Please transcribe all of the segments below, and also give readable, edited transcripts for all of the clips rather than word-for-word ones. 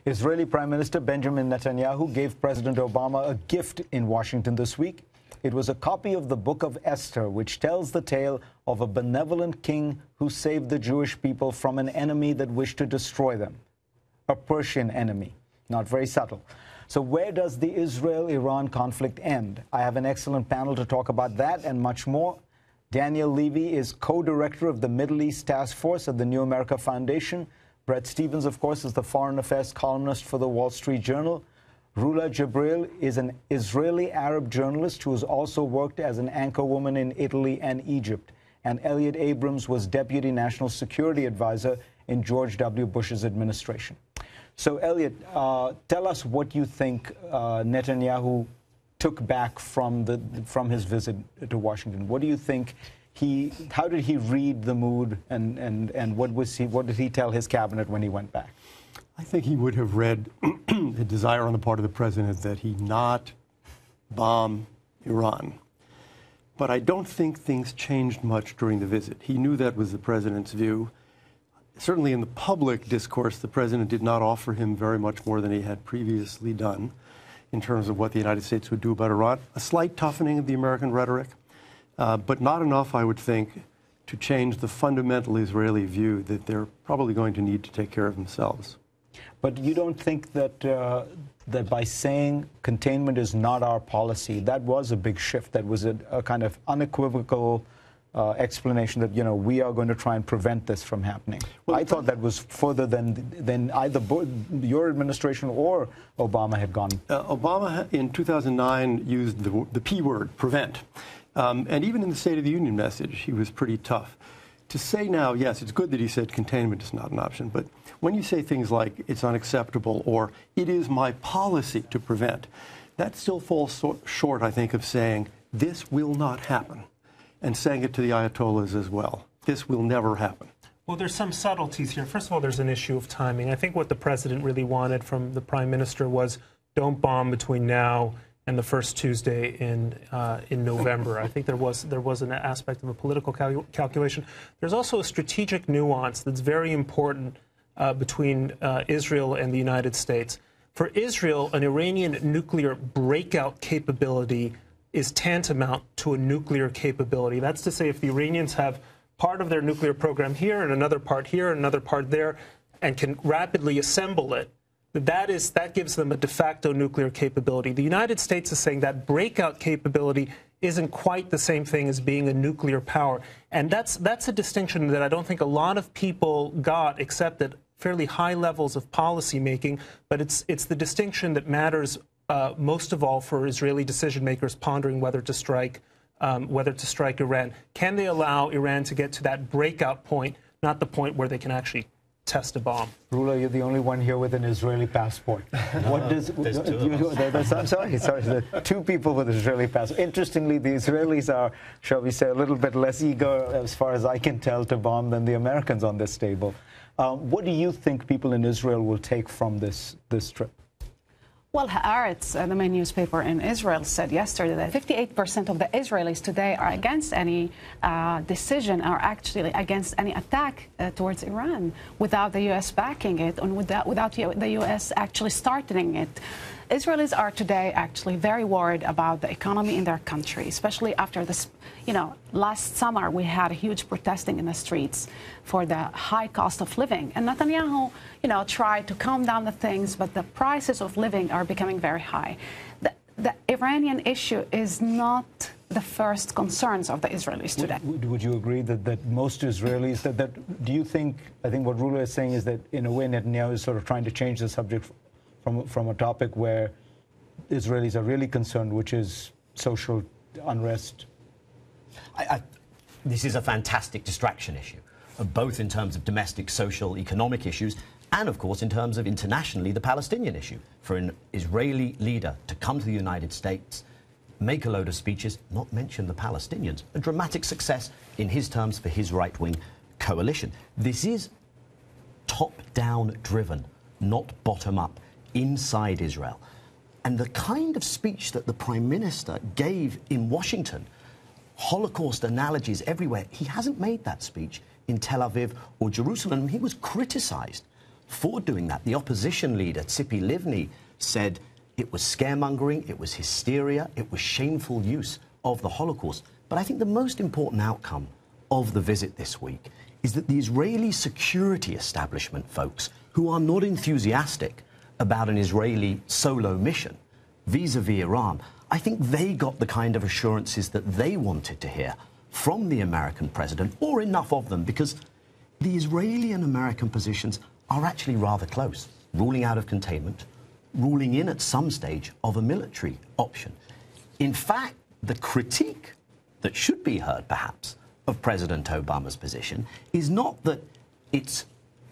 Israeli Prime Minister Benjamin Netanyahu gave President Obama a gift in Washington this week. It was a copy of the Book of Esther, which tells the tale of a benevolent king who saved the Jewish people from an enemy that wished to destroy them, a Persian enemy. Not very subtle. So where does the Israel-Iran conflict end? I have an excellent panel to talk about that and much more. Daniel Levy is co-director of the Middle East Task Force at the New America Foundation. Bret Stephens, of course, is the foreign affairs columnist for the Wall Street Journal. Rula Jibril is an Israeli Arab journalist who has also worked as an anchorwoman in Italy and Egypt. And Elliot Abrams was Deputy National Security Advisor in George W. Bush's administration. So, Elliot, tell us what you think Netanyahu took back from his visit to Washington. What do you think how did he read the mood, and what did he tell his cabinet when he went back? I think he would have read a desire on the part of the president that he not bomb Iran. But I don't think things changed much during the visit. He knew that was the president's view. Certainly in the public discourse, the president did not offer him very much more than he had previously done in terms of what the United States would do about Iran. A slight toughening of the American rhetoric, but not enough, I would think, to change the fundamental Israeli view that they're probably going to need to take care of themselves. But you don't think that that by saying containment is not our policy, that was a big shift? That was a kind of unequivocal explanation that, we are going to try and prevent this from happening. Well, I thought that was further than either your administration or Obama had gone. Obama in 2009 used the P word, prevent. And even in the State of the Union message, he was pretty tough. To say now, yes, it's good that he said containment is not an option, but when you say things like it's unacceptable or it is my policy to prevent, that still falls short, I think, of saying this will not happen, and saying it to the Ayatollahs as well. This will never happen. Well, there's some subtleties here. First of all, there's an issue of timing. I think what the president really wanted from the prime minister was don't bomb between now and the first Tuesday in November. I think there was an aspect of a political calculation. There's also a strategic nuance that's very important between Israel and the United States. For Israel, an Iranian nuclear breakout capability is tantamount to a nuclear capability. That's to say, if the Iranians have part of their nuclear program here and another part here and another part there and can rapidly assemble it, that gives them a de facto nuclear capability. The United States is saying that breakout capability isn't quite the same thing as being a nuclear power. And that's a distinction that I don't think a lot of people got, except at fairly high levels of policy making. But it's the distinction that matters most of all for Israeli decision makers pondering whether to strike Iran. Can they allow Iran to get to that breakout point, not the point where they can actually test a bomb? Rula, you're the only one here with an Israeli passport. What does I'm sorry, there are two people with Israeli passports. Interestingly, the Israelis are, shall we say, a little bit less eager, as far as I can tell, to bomb than the Americans on this table. What do you think people in Israel will take from this trip? Well, Haaretz, the main newspaper in Israel, said yesterday that 58% of the Israelis today are against any decision, or actually against any attack towards Iran, without the U.S. backing it and without the U.S. actually starting it. Israelis are today actually very worried about the economy in their country, especially after this, last summer we had huge protesting in the streets for the high cost of living. And Netanyahu, tried to calm down the things, but the prices of living are becoming very high. The Iranian issue is not the first concerns of the Israelis today. Would you agree that most Israelis, do you think, I think what Rula is saying is that in a way Netanyahu is sort of trying to change the subject from a topic where Israelis are really concerned, which is social unrest? This is a fantastic distraction issue, both in terms of domestic, social, economic issues, and of course in terms of internationally the Palestinian issue. For an Israeli leader to come to the United States, make a load of speeches, not mention the Palestinians, a dramatic success in his terms for his right-wing coalition. This is top-down driven, not bottom-up, inside Israel. And the kind of speech that the Prime Minister gave in Washington, Holocaust analogies everywhere, he hasn't made that speech in Tel Aviv or Jerusalem. He was criticized for doing that. The opposition leader, Tzipi Livni, said it was scaremongering, it was hysteria, it was shameful use of the Holocaust. But I think the most important outcome of the visit this week is that the Israeli security establishment folks, who are not enthusiastic about an Israeli solo mission vis-a-vis Iran, I think they got the kind of assurances that they wanted to hear from the American president, or enough of them, because the Israeli and American positions are actually rather close, ruling out of containment, ruling in at some stage of a military option. In fact, the critique that should be heard, perhaps, of President Obama's position is not that it's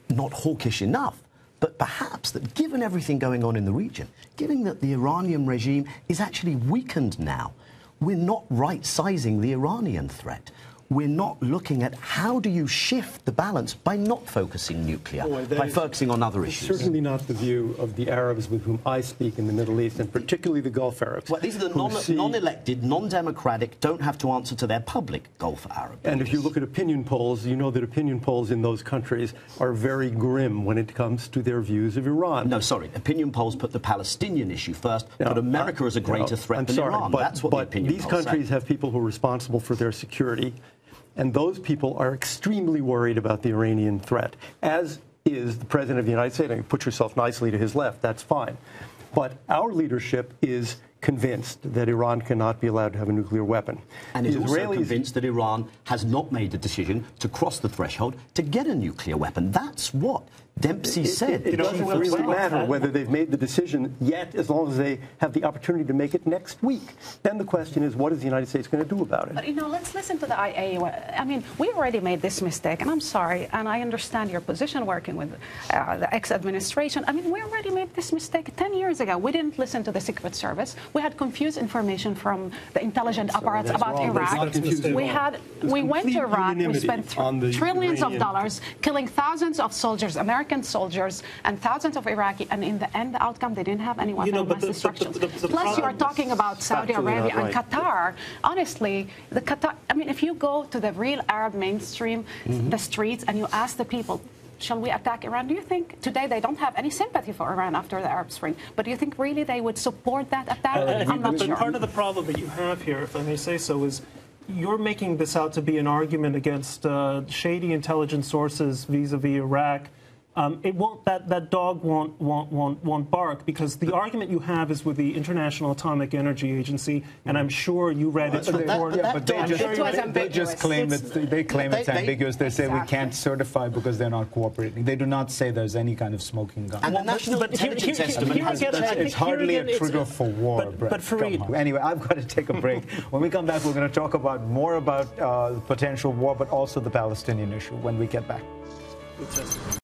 not hawkish enough, but perhaps that given everything going on in the region, given that the Iranian regime is actually weakened now, we're not right-sizing the Iranian threat. We're not looking at how do you shift the balance by not focusing nuclear, by focusing on other issues. Certainly not the view of the Arabs with whom I speak in the Middle East, and particularly the Gulf Arabs. Well, these are the non-elected, non-democratic, don't have to answer to their public Gulf Arabs. And if you look at opinion polls, you know that opinion polls in those countries are very grim when it comes to their views of Iran. No, sorry. Opinion polls put the Palestinian issue first, but America is a greater threat than Iran. That's what the opinion polls say. These countries have people who are responsible for their security, and those people are extremely worried about the Iranian threat, as is the President of the United States. I mean, put yourself nicely to his left, that's fine. But our leadership is convinced that Iran cannot be allowed to have a nuclear weapon. And is also convinced that Iran has not made the decision to cross the threshold to get a nuclear weapon. That's what Dempsey said. It doesn't really matter whether they've made the decision yet, as long as they have the opportunity to make it next week. Then the question is, what is the United States going to do about it? But, let's listen to the IAEA. I mean, we already made this mistake, and I'm sorry, and I understand your position working with the ex-administration. I mean, we already made this mistake 10 years ago. We didn't listen to the Secret Service. We had confused information from the intelligence apparatus about Iraq. We went to Iraq. We spent trillions of dollars killing thousands of soldiers, American soldiers, and thousands of Iraqi, and in the end, the outcome, they didn't have any weapon of mass destruction. Plus, you are talking about Saudi Arabia and Qatar. Honestly, if you go to the real Arab mainstream, the streets, and you ask the people, shall we attack Iran? Do you think today they don't have any sympathy for Iran after the Arab Spring? But do you think really they would support that attack? I'm not sure. Part of the problem that you have here, if I may say so, is you're making this out to be an argument against shady intelligence sources vis-a-vis Iraq. That dog won't bark, because the argument you have is with the International Atomic Energy Agency, and I'm sure you read its report. But they just claim it's ambiguous. They say we can't certify because they're not cooperating. They do not say there's any kind of smoking gun. And the National Intelligence Estimate has it's hardly a trigger for war. But Fareed, anyway, I've got to take a break. When we come back, we're going to talk more about potential war, but also the Palestinian issue when we get back.